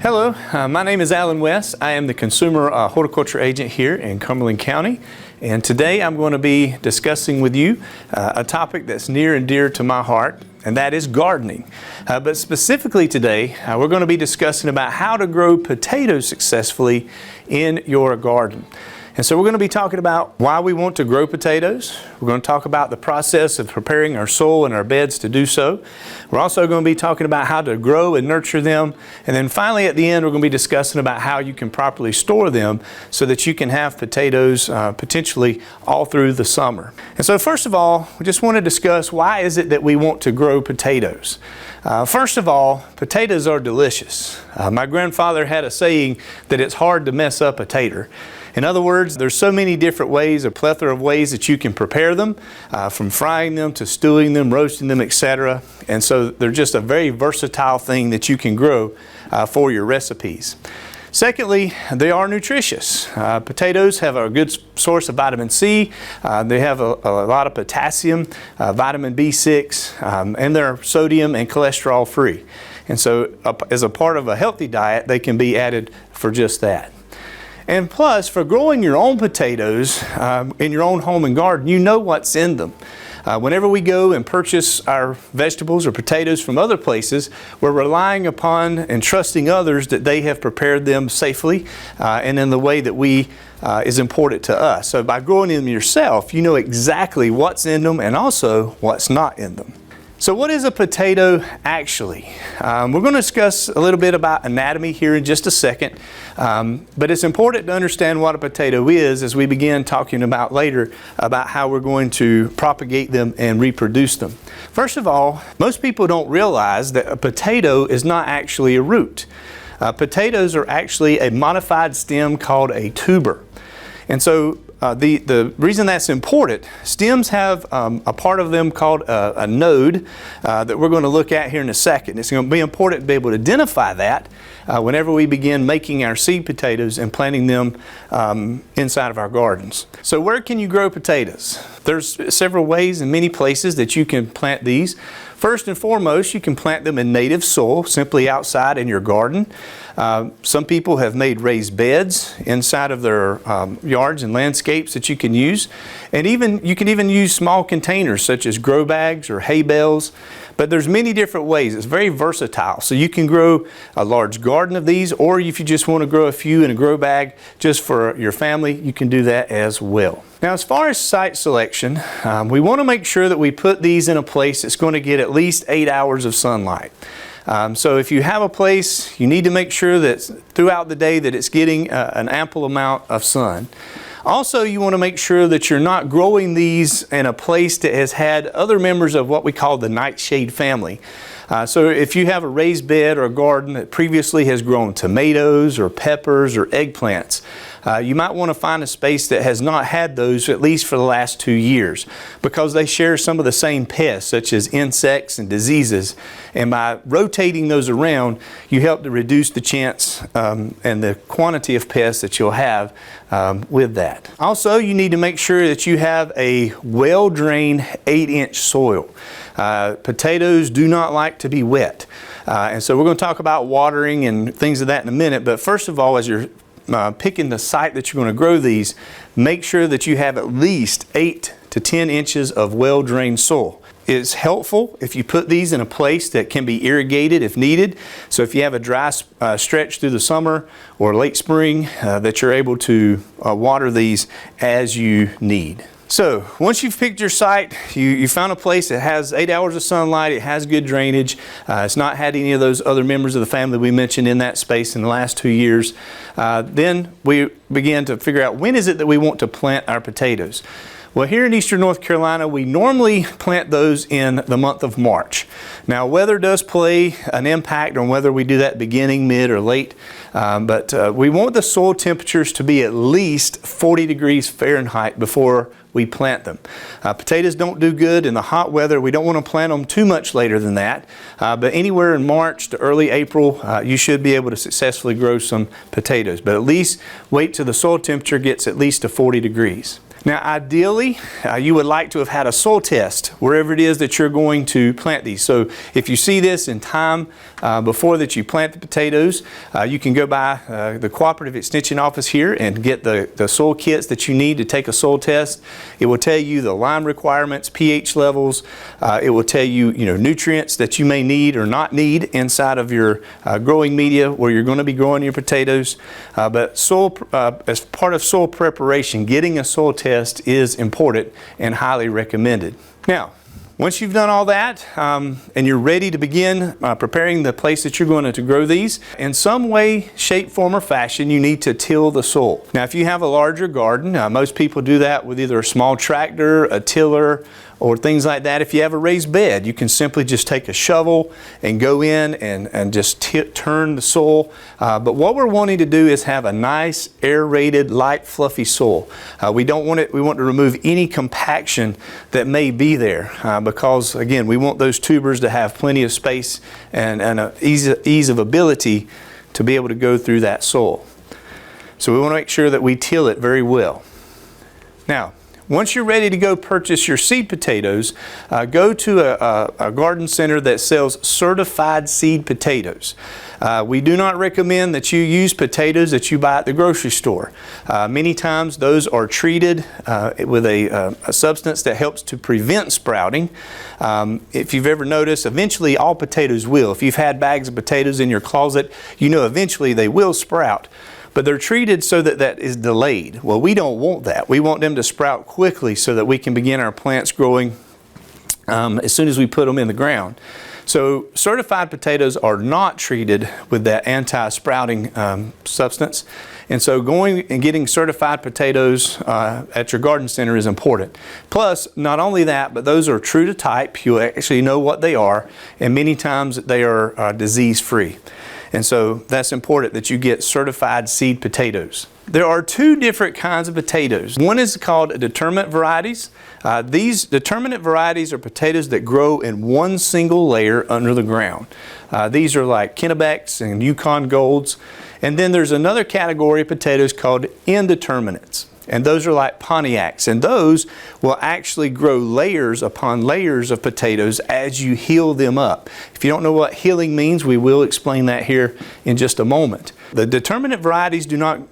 Hello, my name is Alan West. I am the Consumer Horticulture Agent here in Cumberland County, and today I'm going to be discussing with you a topic that's near and dear to my heart, and that is gardening. But specifically today, we're going to be discussing about how to grow potatoes successfully in your garden. And so we're going to be talking about why we want to grow potatoes. We're going to talk about the process of preparing our soil and our beds to do so. We're also going to be talking about how to grow and nurture them. And then finally at the end, we're going to be discussing about how you can properly store them so that you can have potatoes potentially all through the summer. And so first of all, we just want to discuss why is it that we want to grow potatoes. First of all, potatoes are delicious. My grandfather had a saying that it's hard to mess up a tater. In other words, there's so many different ways, a plethora of ways that you can prepare them, from frying them to stewing them, roasting them, etc. And so they're just a very versatile thing that you can grow for your recipes. Secondly, they are nutritious. Potatoes have a good source of vitamin C. They have a lot of potassium, vitamin B6, and they're sodium and cholesterol free. And so as a part of a healthy diet, they can be added for just that. And plus, for growing your own potatoes in your own home and garden, you know what's in them. Whenever we go and purchase our vegetables or potatoes from other places, we're relying upon and trusting others that they have prepared them safely and in the way that is important to us. So by growing them yourself, you know exactly what's in them and also what's not in them. So what is a potato actually? We're going to discuss a little bit about anatomy here in just a second, but it's important to understand what a potato is as we begin talking about later about how we're going to propagate them and reproduce them. First of all, most people don't realize that a potato is not actually a root. Potatoes are actually a modified stem called a tuber. And so the reason that's important, stems have a part of them called a node that we're going to look at here in a second. It's going to be important to be able to identify that whenever we begin making our seed potatoes and planting them inside of our gardens. So where can you grow potatoes? There's several ways and many places that you can plant these. First and foremost, you can plant them in native soil, simply outside in your garden. Some people have made raised beds inside of their yards and landscapes that you can use. And you can even use small containers such as grow bags or hay bales. But there's many different ways. It's very versatile. So you can grow a large garden of these, or if you just want to grow a few in a grow bag just for your family, you can do that as well. Now, as far as site selection, we want to make sure that we put these in a place that's going to get at least 8 hours of sunlight. So if you have a place, you need to make sure that throughout the day that it's getting an ample amount of sun. Also, you want to make sure that you're not growing these in a place that has had other members of what we call the nightshade family. So if you have a raised bed or a garden that previously has grown tomatoes or peppers or eggplants, you might want to find a space that has not had those at least for the last 2 years, because they share some of the same pests such as insects and diseases, and by rotating those around you help to reduce the chance and the quantity of pests that you'll have with that. Also, you need to make sure that you have a well-drained 8-inch soil. Potatoes do not like to be wet, and so we're going to talk about watering and things of that in a minute, but first of all, as you're picking the site that you're going to grow these, make sure that you have at least 8 to 10 inches of well-drained soil. It's helpful if you put these in a place that can be irrigated if needed. So if you have a dry stretch through the summer or late spring, that you're able to water these as you need. So once you've picked your site, you found a place that has 8 hours of sunlight, it has good drainage, it's not had any of those other members of the family we mentioned in that space in the last 2 years, then we begin to figure out when is it that we want to plant our potatoes. Well, here in eastern North Carolina, we normally plant those in the month of March. Now, weather does play an impact on whether we do that beginning, mid, or late, but we want the soil temperatures to be at least 40 degrees Fahrenheit before we plant them. Potatoes don't do good in the hot weather. We don't want to plant them too much later than that, but anywhere in March to early April, you should be able to successfully grow some potatoes, but at least wait till the soil temperature gets at least to 40 degrees. Now ideally, you would like to have had a soil test wherever it is that you're going to plant these. So if you see this in time before that you plant the potatoes, you can go by the Cooperative Extension Office here and get the soil kits that you need to take a soil test. It will tell you the lime requirements, pH levels. It will tell you, nutrients that you may need or not need inside of your growing media where you're going to be growing your potatoes. But soil, as part of soil preparation, getting a soil test is important and highly recommended. Now, once you've done all that and you're ready to begin preparing the place that you're going to grow these, in some way, shape, form, or fashion, you need to till the soil. Now, if you have a larger garden, most people do that with either a small tractor, a tiller, or things like that. If you have a raised bed, you can simply just take a shovel and go in and just turn the soil. But what we're wanting to do is have a nice aerated, light, fluffy soil. We want to remove any compaction that may be there because, again, we want those tubers to have plenty of space and an ease of ability to be able to go through that soil. So we want to make sure that we till it very well. Now, once you're ready to go purchase your seed potatoes, go to a garden center that sells certified seed potatoes. We do not recommend that you use potatoes that you buy at the grocery store. Many times those are treated with a substance that helps to prevent sprouting. If you've ever noticed, eventually all potatoes will. If you've had bags of potatoes in your closet, eventually they will sprout. But they're treated so that that is delayed. Well, we don't want that. We want them to sprout quickly so that we can begin our plants growing as soon as we put them in the ground. So certified potatoes are not treated with that anti-sprouting substance. And so going and getting certified potatoes at your garden center is important. Plus, not only that, but those are true to type. You actually know what they are, and many times they are disease-free. And so that's important that you get certified seed potatoes. There are two different kinds of potatoes. One is called determinate varieties. These determinate varieties are potatoes that grow in one single layer under the ground. These are like Kennebecks and Yukon Golds. And then there's another category of potatoes called indeterminates. And those are like Pontiacs, and those will actually grow layers upon layers of potatoes as you heel them up. If you don't know what heeling means, we will explain that here in just a moment. The determinate varieties do not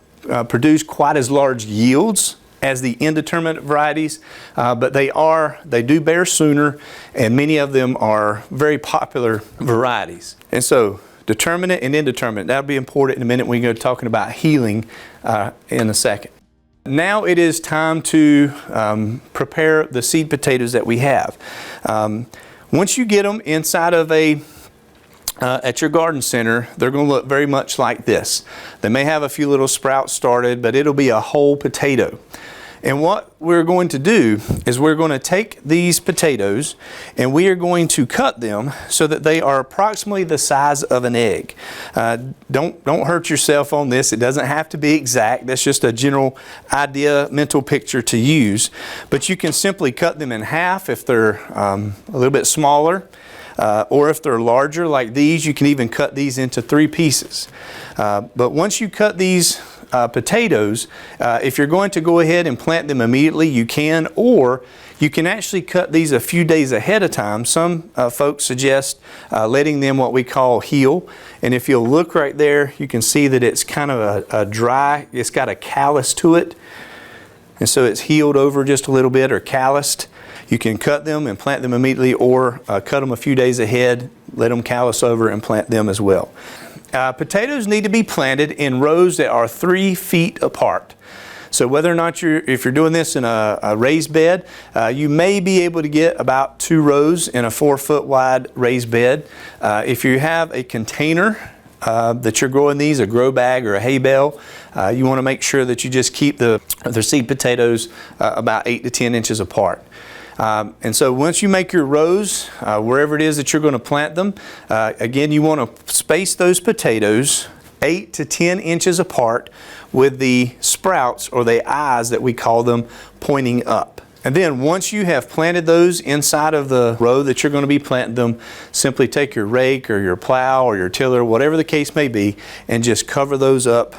produce quite as large yields as the indeterminate varieties, but they do bear sooner, and many of them are very popular varieties. And so determinate and indeterminate, that'll be important in a minute when we go talking about heeling in a second. Now it is time to prepare the seed potatoes that we have. Once you get them inside of at your garden center, they're going to look very much like this. They may have a few little sprouts started, but it'll be a whole potato. And what we're going to do is we're going to take these potatoes and we are going to cut them so that they are approximately the size of an egg. Don't hurt yourself on this. It doesn't have to be exact. That's just a general idea, mental picture to use. But you can simply cut them in half if they're a little bit smaller. Or if they're larger like these, you can even cut these into 3 pieces. But once you cut these potatoes, if you're going to go ahead and plant them immediately, you can, or you can actually cut these a few days ahead of time. Some folks suggest letting them what we call heel. And if you'll look right there, you can see that it's kind of a dry, it's got a callus to it. And so it's healed over just a little bit or calloused. You can cut them and plant them immediately, or cut them a few days ahead, let them callus over and plant them as well. Potatoes need to be planted in rows that are 3 feet apart. So whether or not if you're doing this in a raised bed, you may be able to get about 2 rows in a 4-foot wide raised bed. If you have a container that you're growing these, a grow bag or a hay bale, you want to make sure that you just keep the seed potatoes about 8 to 10 inches apart. And so once you make your rows, wherever it is that you're going to plant them, again, you want to space those potatoes 8 to 10 inches apart with the sprouts, or the eyes that we call them, pointing up. And then once you have planted those inside of the row that you're going to be planting them, simply take your rake or your plow or your tiller, whatever the case may be, and just cover those up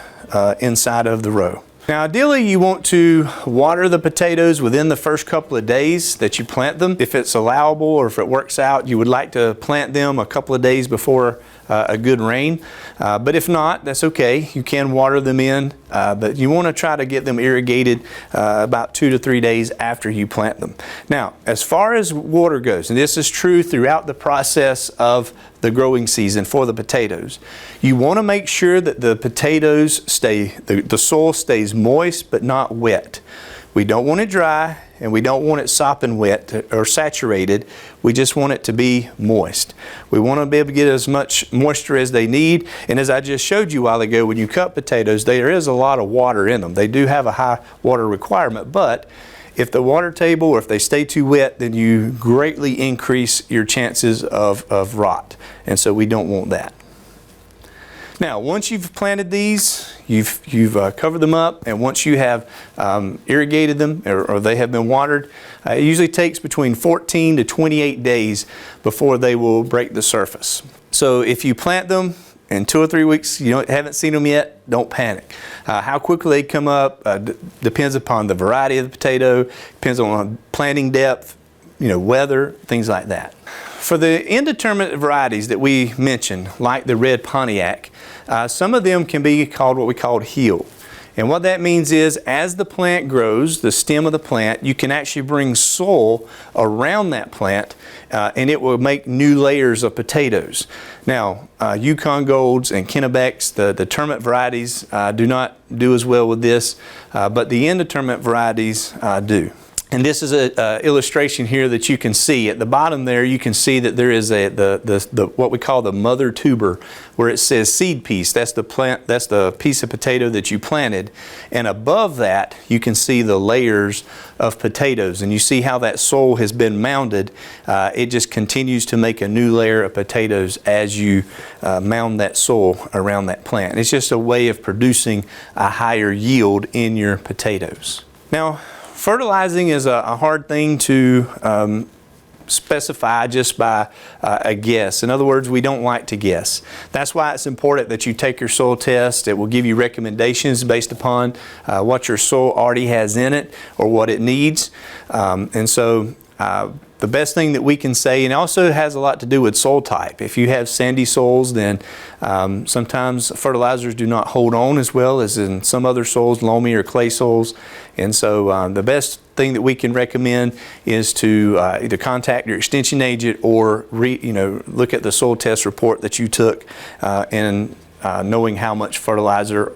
inside of the row. Now ideally you want to water the potatoes within the first couple of days that you plant them. If it's allowable or if it works out, you would like to plant them a couple of days before a good rain. But if not, that's okay. You can water them in, but you want to try to get them irrigated about 2 to 3 days after you plant them. Now, as far as water goes, and this is true throughout the process of the growing season for the potatoes, you want to make sure that the potatoes the soil stays moist but not wet. We don't want it dry and we don't want it sopping wet or saturated. We just want it to be moist. We want to be able to get as much moisture as they need. And as I just showed you a while ago, when you cut potatoes, there is a lot of water in them. They do have a high water requirement, but if the water table or if they stay too wet, then you greatly increase your chances of rot. And so we don't want that. Now, once you've planted these, you've covered them up, and once you have irrigated them or they have been watered, it usually takes between 14 to 28 days before they will break the surface. So if you plant them in 2 or 3 weeks, you haven't seen them yet, don't panic. How quickly they come up depends upon the variety of the potato, depends on planting depth, weather, things like that. For the indeterminate varieties that we mentioned, like the red Pontiac, some of them can be called what we call heel. And what that means is, as the plant grows, the stem of the plant, you can actually bring soil around that plant and it will make new layers of potatoes. Now, Yukon Golds and Kennebecks, the termite varieties, do not do as well with this, but the indeterminate varieties do. And this is an illustration here that you can see. At the bottom there, you can see that there is what we call the mother tuber, where it says seed piece. That's the plant. That's the piece of potato that you planted. And above that, you can see the layers of potatoes. And you see how that soil has been mounded. It just continues to make a new layer of potatoes as you mound that soil around that plant. It's just a way of producing a higher yield in your potatoes. Now, fertilizing is a hard thing to specify just by a guess. In other words, we don't like to guess. That's why it's important that you take your soil test. It will give you recommendations based upon what your soil already has in it or what it needs. And so the best thing that we can say, and also has a lot to do with soil type. If you have sandy soils, then sometimes fertilizers do not hold on as well as in some other soils, loamy or clay soils. And so the best thing that we can recommend is to either contact your extension agent or look at the soil test report that you took and knowing how much fertilizer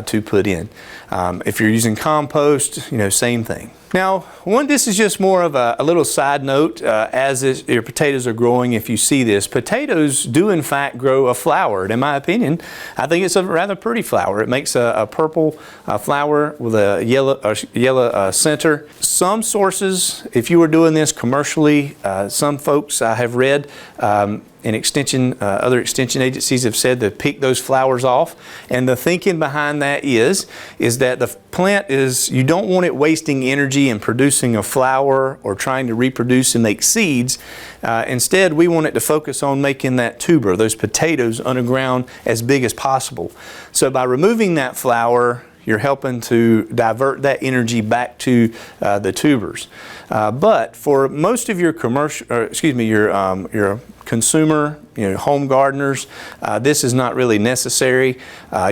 to put in. If you're using compost, same thing. Now, this is just more of a little side note as your potatoes are growing. If you see this, potatoes do in fact grow a flower. And in my opinion, I think it's a rather pretty flower. It makes a purple flower with a yellow center. Some sources, if you were doing this commercially, some folks I have read other extension agencies have said to pick those flowers off. And the thinking behind that is that the plant you don't want it wasting energy in producing a flower or trying to reproduce and make seeds. Instead, we want it to focus on making that tuber, those potatoes underground, as big as possible. So by removing that flower, you're helping to divert that energy back to the tubers. But for most of your your consumer, home gardeners, this is not really necessary.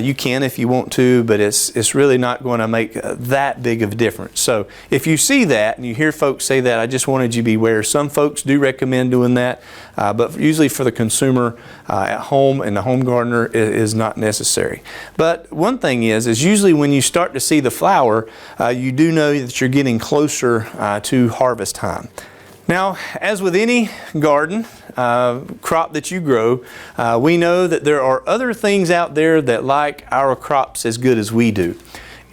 You can if you want to, but it's really not going to make that big of a difference. So if you see that and you hear folks say that, I just wanted you to be aware. Some folks do recommend doing that, but usually for the consumer at home and the home gardener, it is not necessary. But one thing is usually when you start to see the flower, you do know that you're getting closer to harvest time. Now, as with any garden crop that you grow, we know that there are other things out there that like our crops as good as we do.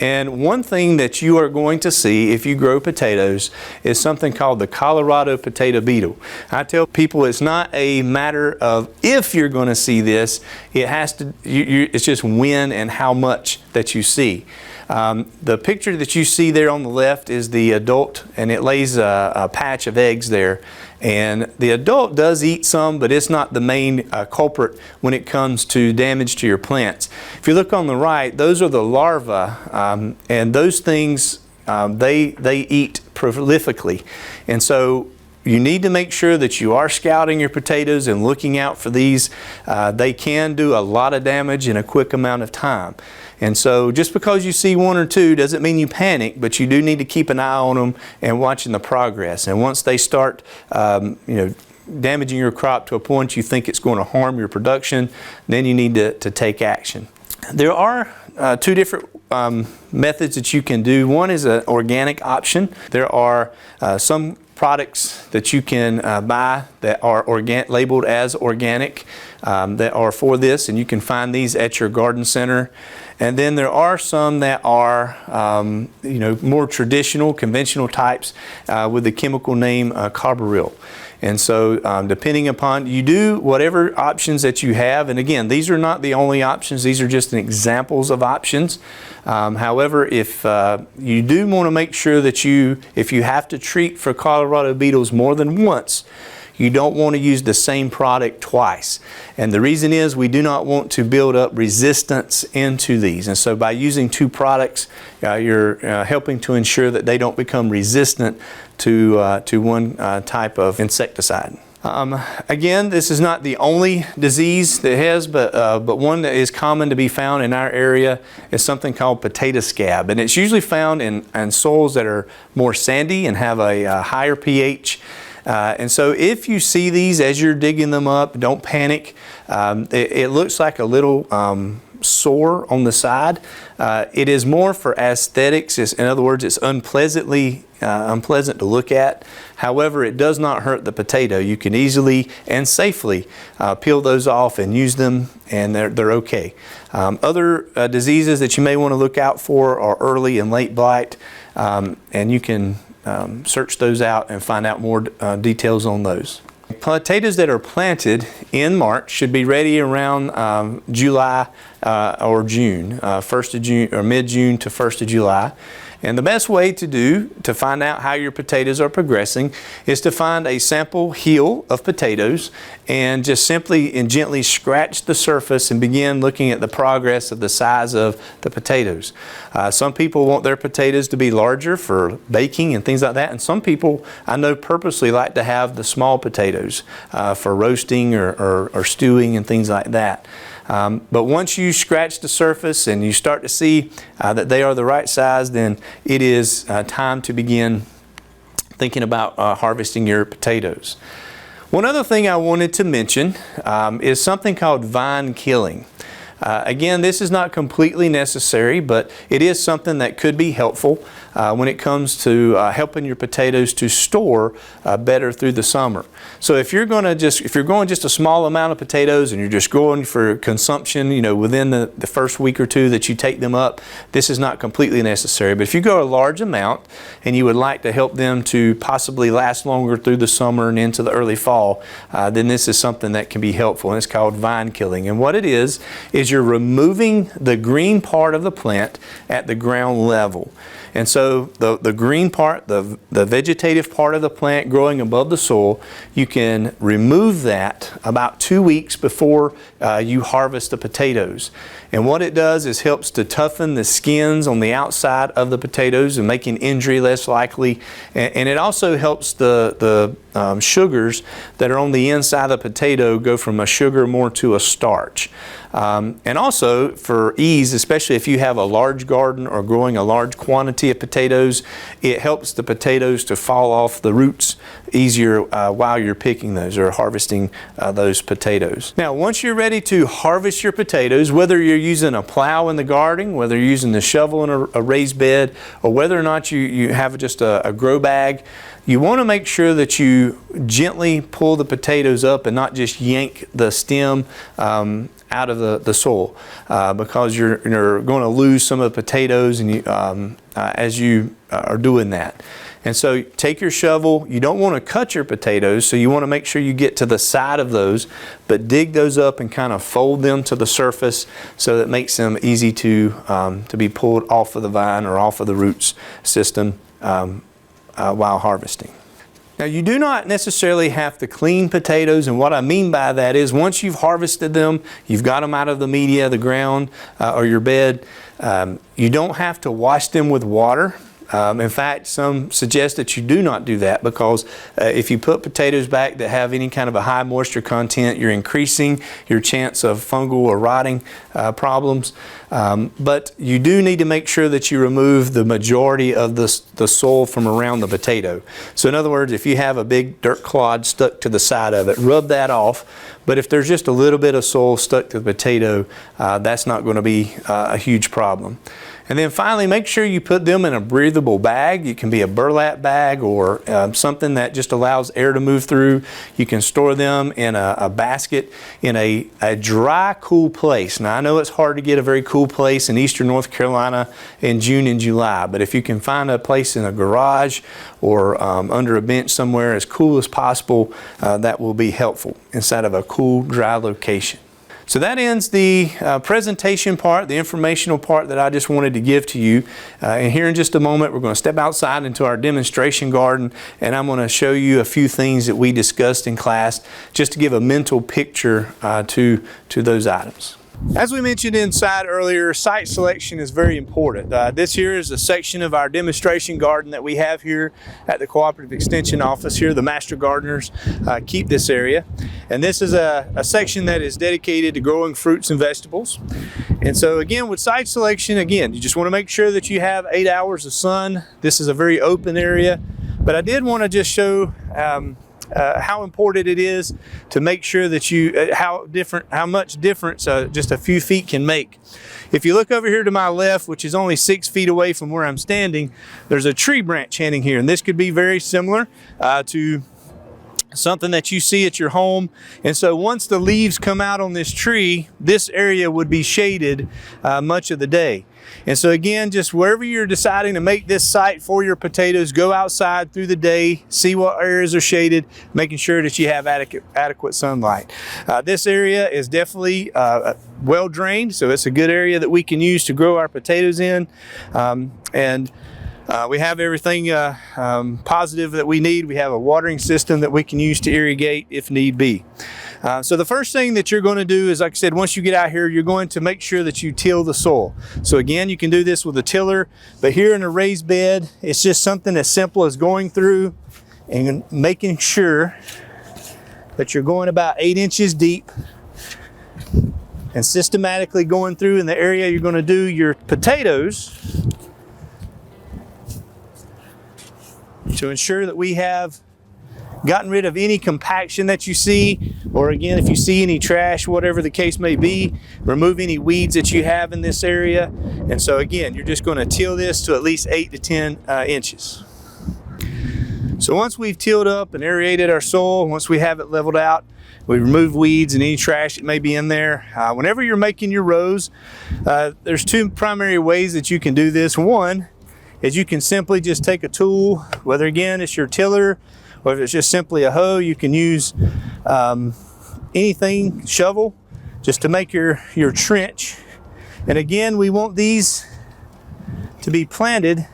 And one thing that you are going to see if you grow potatoes is something called the Colorado potato beetle. I tell people it's not a matter of if you're going to see this, it's just when and how much that you see. The picture that you see there on the left is the adult, and it lays a patch of eggs there. And the adult does eat some, but it's not the main culprit when it comes to damage to your plants. If you look on the right, those are the larvae, and those things, they eat prolifically. And so you need to make sure that you are scouting your potatoes and looking out for these. They can do a lot of damage in a quick amount of time. And so just because you see one or two doesn't mean you panic, but you do need to keep an eye on them and watching the progress. And once they start damaging your crop to a point you think it's going to harm your production, then you need to take action. There are two different methods that you can do. One is an organic option. There are some products that you can buy that are labeled as organic that are for this, and you can find these at your garden center. And then there are some that are more traditional, conventional types with the chemical name carbaryl. And so depending upon, you do whatever options that you have. And again, these are not the only options. These are just examples of options. However, if you do want to make sure that if you have to treat for Colorado beetles more than once, you don't want to use the same product twice. And the reason is we do not want to build up resistance into these. And so by using two products, you're helping to ensure that they don't become resistant to one type of insecticide. Again, this is not the only disease that has, but one that is common to be found in our area is something called potato scab. And it's usually found in soils that are more sandy and have a higher pH. And so if you see these as you're digging them up, don't panic. It looks like a little sore on the side. It is more for aesthetics. In other words, it's unpleasant to look at. However, it does not hurt the potato. You can easily and safely peel those off and use them, and they're okay. Other diseases that you may want to look out for are early and late blight, and you can search those out and find out more details on those. Potatoes that are planted in March should be ready around July or June, 1st of June or mid-June to 1st of July. And the best way to find out how your potatoes are progressing is to find a sample heel of potatoes and just simply and gently scratch the surface and begin looking at the progress of the size of the potatoes. Some people want their potatoes to be larger for baking and things like that, and some people I know purposely like to have the small potatoes for roasting or stewing and things like that. But once you scratch the surface and you start to see that they are the right size, then it is time to begin thinking about harvesting your potatoes. One other thing I wanted to mention is something called vine killing. Again, this is not completely necessary, but it is something that could be helpful when it comes to helping your potatoes to store better through the summer. So if you're growing just a small amount of potatoes and you're just growing for consumption, within the first week or two that you take them up, this is not completely necessary. But if you grow a large amount and you would like to help them to possibly last longer through the summer and into the early fall, then this is something that can be helpful, and it's called vine killing. And what it is you're removing the green part of the plant at the ground level. And so the green part, the vegetative part of the plant growing above the soil, you can remove that about 2 weeks before you harvest the potatoes. And what it does is helps to toughen the skins on the outside of the potatoes and making injury less likely. And it also helps the sugars that are on the inside of the potato go from a sugar more to a starch. And also for ease, especially if you have a large garden or growing a large quantity of potatoes, it helps the potatoes to fall off the roots easier while you're picking those or harvesting those potatoes. Now, once you're ready to harvest your potatoes, whether you're using a plow in the garden, whether you're using the shovel in a raised bed, or whether or not you have just a grow bag, you want to make sure that you gently pull the potatoes up and not just yank the stem out of the soil, because you're going to lose some of the potatoes and as you are doing that. And so take your shovel. You don't want to cut your potatoes, so you want to make sure you get to the side of those, but dig those up and kind of fold them to the surface so that it makes them easy to be pulled off of the vine or off of the roots system while harvesting. Now, you do not necessarily have to clean potatoes, and what I mean by that is once you've harvested them, you've got them out of the media, the ground, or your bed, you don't have to wash them with water. In fact, some suggest that you do not do that because if you put potatoes back that have any kind of a high moisture content, you're increasing your chance of fungal or rotting problems. But you do need to make sure that you remove the majority of the soil from around the potato. So in other words, if you have a big dirt clod stuck to the side of it, rub that off. But if there's just a little bit of soil stuck to the potato, that's not going to be a huge problem. And then finally, make sure you put them in a breathable bag. It can be a burlap bag or something that just allows air to move through. You can store them in a basket in a dry, cool place. Now, I know it's hard to get a very cool place in eastern North Carolina in June and July, but if you can find a place in a garage or under a bench somewhere as cool as possible, that will be helpful inside of a cool, dry location. So that ends the presentation part, the informational part that I just wanted to give to you. And here in just a moment, we're going to step outside into our demonstration garden, and I'm going to show you a few things that we discussed in class just to give a mental picture to those items. As we mentioned inside earlier, site selection is very important. This here is a section of our demonstration garden that we have here at the Cooperative Extension Office here. The Master Gardeners keep this area. And this is a section that is dedicated to growing fruits and vegetables. And so again, with site selection, again, you just want to make sure that you have 8 hours of sun. This is a very open area. But I did want to just show how important it is to make sure that you, how much difference just a few feet can make. If you look over here to my left, which is only 6 feet away from where I'm standing, there's a tree branch hanging here, and this could be very similar to something that you see at your home. And so once the leaves come out on this tree, this area would be shaded much of the day. And so again, just wherever you're deciding to make this site for your potatoes, go outside through the day, see what areas are shaded, making sure that you have adequate sunlight. This area is definitely well drained, so it's a good area that we can use to grow our potatoes in. We have everything positive that we need. We have a watering system that we can use to irrigate if need be. So the first thing that you're going to do is, like I said, once you get out here, you're going to make sure that you till the soil. So again, you can do this with a tiller, but here in a raised bed, it's just something as simple as going through and making sure that you're going about 8 inches deep and systematically going through in the area you're going to do your potatoes to ensure that we have gotten rid of any compaction that you see, or again, if you see any trash, whatever the case may be, remove any weeds that you have in this area. And so again, you're just going to till this to at least 8 to 10 inches. So once we've tilled up and aerated our soil, once we have it leveled out, we remove weeds and any trash that may be in there. Whenever you're making your rows, there's 2 primary ways that you can do this. One is you can simply just take a tool, whether again it's your tiller or if it's just simply a hoe, you can use anything, shovel, just to make your trench. And again, we want these to be planted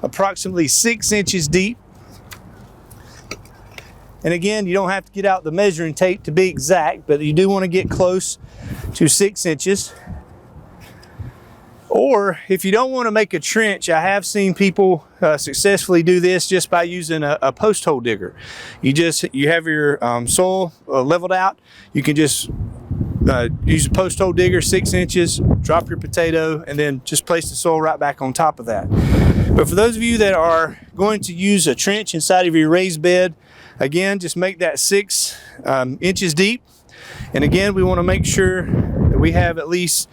approximately 6 inches deep. And again, you don't have to get out the measuring tape to be exact, but you do want to get close to 6 inches. Or if you don't want to make a trench, I have seen people successfully do this just by using a post hole digger. You have your soil leveled out. You can just use a post hole digger, 6 inches, drop your potato, and then just place the soil right back on top of that. But for those of you that are going to use a trench inside of your raised bed, again, just make that 6 inches deep. And again, we want to make sure that we have at least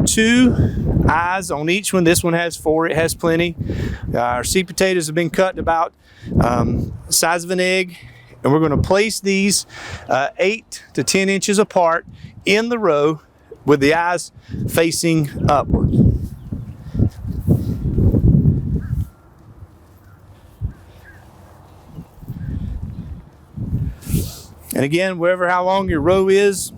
2 eyes on each one. This one has 4, it has plenty. Our seed potatoes have been cut about the size of an egg, and we're going to place these 8 to 10 inches apart in the row with the eyes facing upward. And again, wherever how long your row is,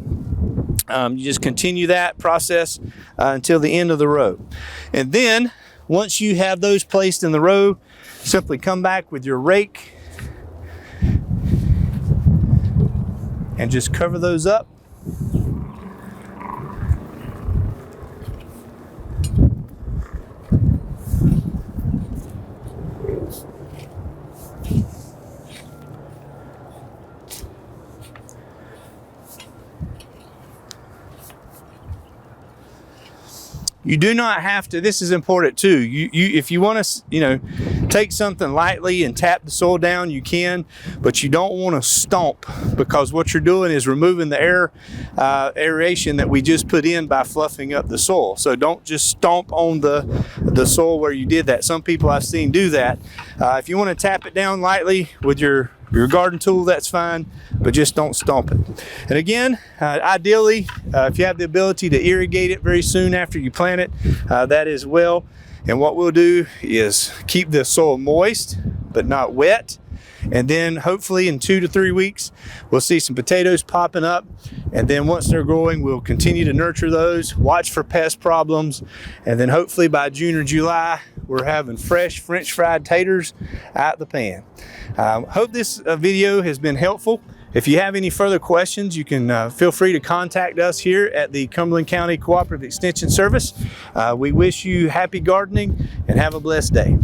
you just continue that process until the end of the row. And then once you have those placed in the row, simply come back with your rake and just cover those up. You do not have to, this is important too, if you want to, take something lightly and tap the soil down, you can, but you don't want to stomp, because what you're doing is removing the aeration that we just put in by fluffing up the soil. So don't just stomp on the soil where you did that. Some people I've seen do that. If you want to tap it down lightly with your garden tool, that's fine, but just don't stomp it. And again, ideally, if you have the ability to irrigate it very soon after you plant it, that as well. And what we'll do is keep the soil moist, but not wet. And then hopefully in 2 to 3 weeks, we'll see some potatoes popping up. And then once they're growing, we'll continue to nurture those, watch for pest problems. And then hopefully by June or July, we're having fresh French fried taters out the pan. Hope this video has been helpful. If you have any further questions, you can feel free to contact us here at the Cumberland County Cooperative Extension Service. We wish you happy gardening and have a blessed day.